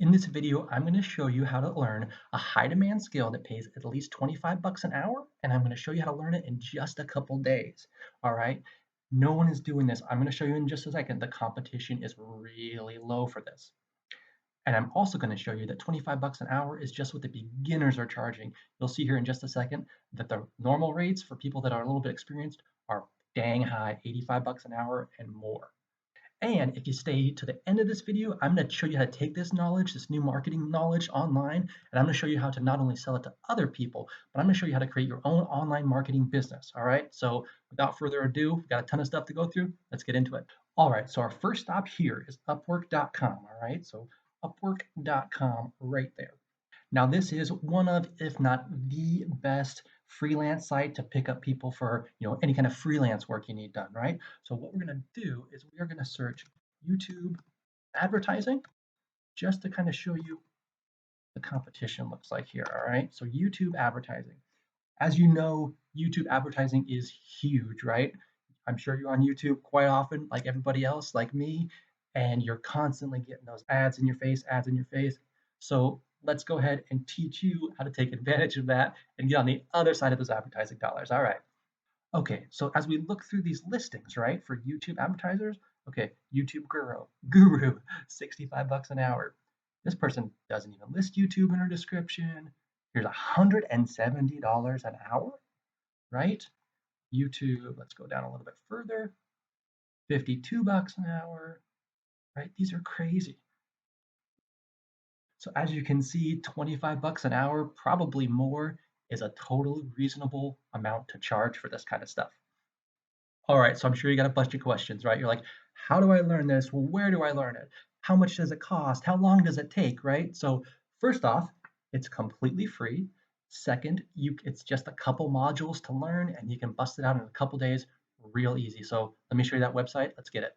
In this video, I'm going to show you how to learn a high demand skill that pays at least 25 bucks an hour, and I'm going to show you how to learn it in just a couple days. All right. No one is doing this. I'm going to show you in just a second. The competition is really low for this. And I'm also going to show you that 25 bucks an hour is just what the beginners are charging. You'll see here in just a second that the normal rates for people that are a little bit experienced are dang high, 85 bucks an hour and more. And if you stay to the end of this video, I'm going to show you how to take this knowledge, this new marketing knowledge online, and I'm going to show you how to not only sell it to other people, but I'm going to show you how to create your own online marketing business. All right. So without further ado, we've got a ton of stuff to go through. Let's get into it. All right. So our first stop here is Upwork.com. All right. So Upwork.com right there. Now, this is one of, if not the best freelance site to pick up people for, any kind of freelance work you need done, right? So what we're going to do is we are going to search YouTube advertising just to kind of show you the competition looks like here, all right? So YouTube advertising. As you know, YouTube advertising is huge, right? I'm sure you're on YouTube quite often, like everybody else, like me, and you're constantly getting those ads in your face, ads in your face. So let's go ahead and teach you how to take advantage of that and get on the other side of those advertising dollars. All right. Okay, so as we look through these listings, right, for YouTube advertisers, okay, YouTube guru, 65 bucks an hour. This person doesn't even list YouTube in her description. Here's $170 an hour, right? YouTube, let's go down a little bit further. 52 bucks an hour, right? These are crazy. So as you can see, 25 bucks an hour, probably more, is a totally reasonable amount to charge for this kind of stuff. All right, so I'm sure you got a bunch of questions, right? You're like, how do I learn this? Well, where do I learn it? How much does it cost? How long does it take, right? So first off, it's completely free. Second, it's just a couple modules to learn and you can bust it out in a couple days real easy. So let me show you that website. Let's get it.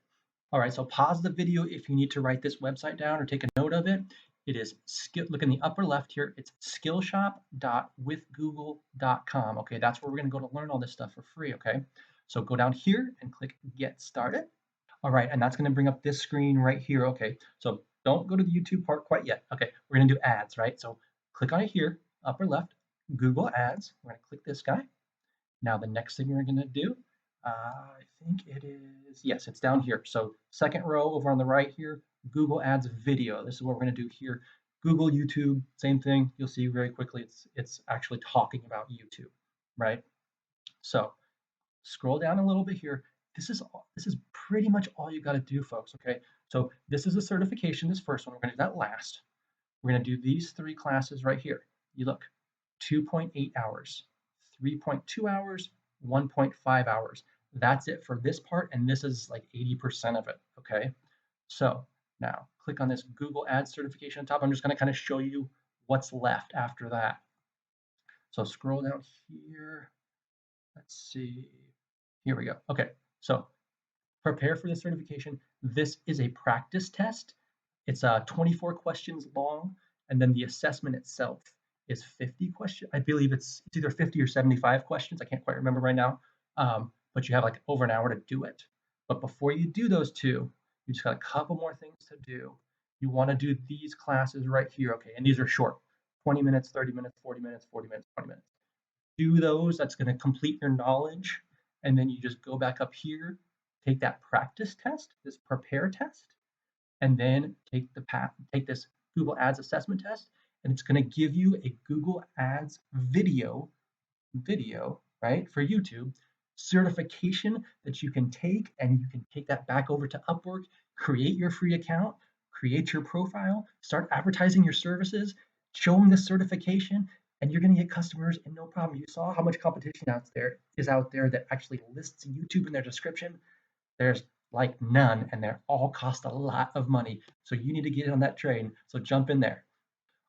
All right, so pause the video if you need to write this website down or take a note of it. It is look in the upper left here. It's skillshop.withgoogle.com. Okay, that's where we're going to go to learn all this stuff for free. Okay, so go down here and click Get Started. All right, and that's going to bring up this screen right here. Okay, so don't go to the YouTube part quite yet. Okay, we're going to do ads, right? So click on it here, upper left, Google Ads. We're going to click this guy. Now the next thing we're going to do, I think it is, yes, it's down here. So second row over on the right here, Google Ads video. This is what we're going to do here. Google, YouTube, same thing. You'll see very quickly it's actually talking about YouTube, right? So scroll down a little bit here. This is pretty much all you got to do, folks. Okay, so this is a certification. This first one, we're going to do that last. We're going to do these three classes right here. You look, 2.8 hours, 3.2 hours, 1.5 hours. That's it for this part, and this is like 80% of it. Okay, so now click on this Google Ads certification on top. I'm just going to kind of show you what's left after that. So scroll down here. Let's see. Here we go. Okay, so prepare for the certification. This is a practice test. It's 24 questions long, and then the assessment itself is 50 questions. I believe it's either 50 or 75 questions. I can't quite remember right now, but you have like over an hour to do it. But before you do those two, you just got a couple more things to do. You want to do these classes right here, okay? And these are short, 20 minutes, 30 minutes, 40 minutes, 40 minutes, 20 minutes. Do those. That's going to complete your knowledge, and then you just go back up here, take that practice test, this prepare test, and then take this Google Ads assessment test, and it's going to give you a Google Ads video, right, for YouTube certification that you can take, and you can take that back over to Upwork, create your free account, create your profile, start advertising your services, show them this certification, and you're going to get customers and no problem. You saw how much competition out there that actually lists YouTube in their description. There's like none, and they all cost a lot of money. So you need to get on that train. So jump in there.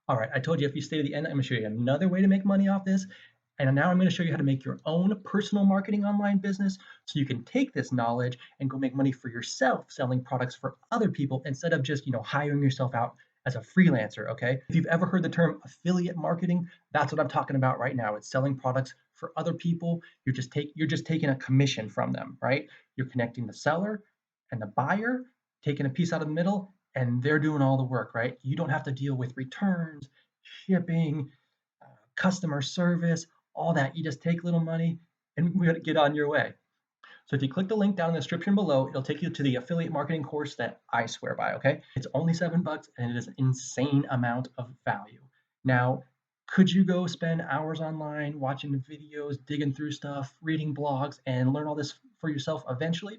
All right, I told you if you stay to the end, I'm going to show you another way to make money off this. And now I'm going to show you how to make your own personal marketing online business so you can take this knowledge and go make money for yourself selling products for other people instead of just, hiring yourself out as a freelancer, okay? If you've ever heard the term affiliate marketing, that's what I'm talking about right now. It's selling products for other people. You're just taking a commission from them, right? You're connecting the seller and the buyer, taking a piece out of the middle, and they're doing all the work, right? You don't have to deal with returns, shipping, customer service, all that. You just take little money and we get on your way. So if you click the link down in the description below, it'll take you to the affiliate marketing course that I swear by, okay? It's only $7 and it is an insane amount of value. Now, could you go spend hours online watching videos, digging through stuff, reading blogs, and learn all this for yourself eventually?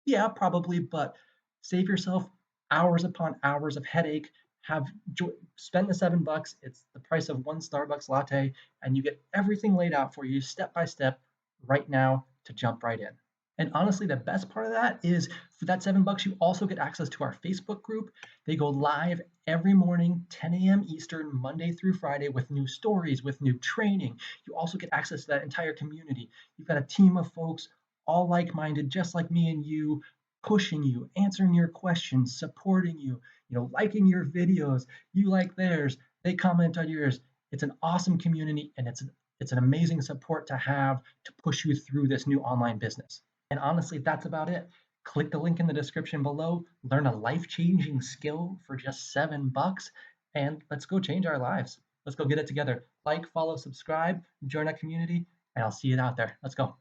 Yeah, probably, but save yourself hours upon hours of headache. Have spend the $7. It's the price of one Starbucks latte, and you get everything laid out for you step by step right now to jump right in. And honestly, the best part of that is for that $7, you also get access to our Facebook group. They go live every morning, 10 a.m. Eastern, Monday through Friday, with new stories, with new training. You also get access to that entire community. You've got a team of folks, all like minded, just like me and you, pushing you, answering your questions, supporting you, liking your videos. You like theirs, they comment on yours. It's an awesome community, and it's an amazing support to have to push you through this new online business. And honestly, that's about it. Click the link in the description below, learn a life changing skill for just $7, and let's go change our lives. Let's go get it together. Like, follow, subscribe, join our community, and I'll see you out there. Let's go.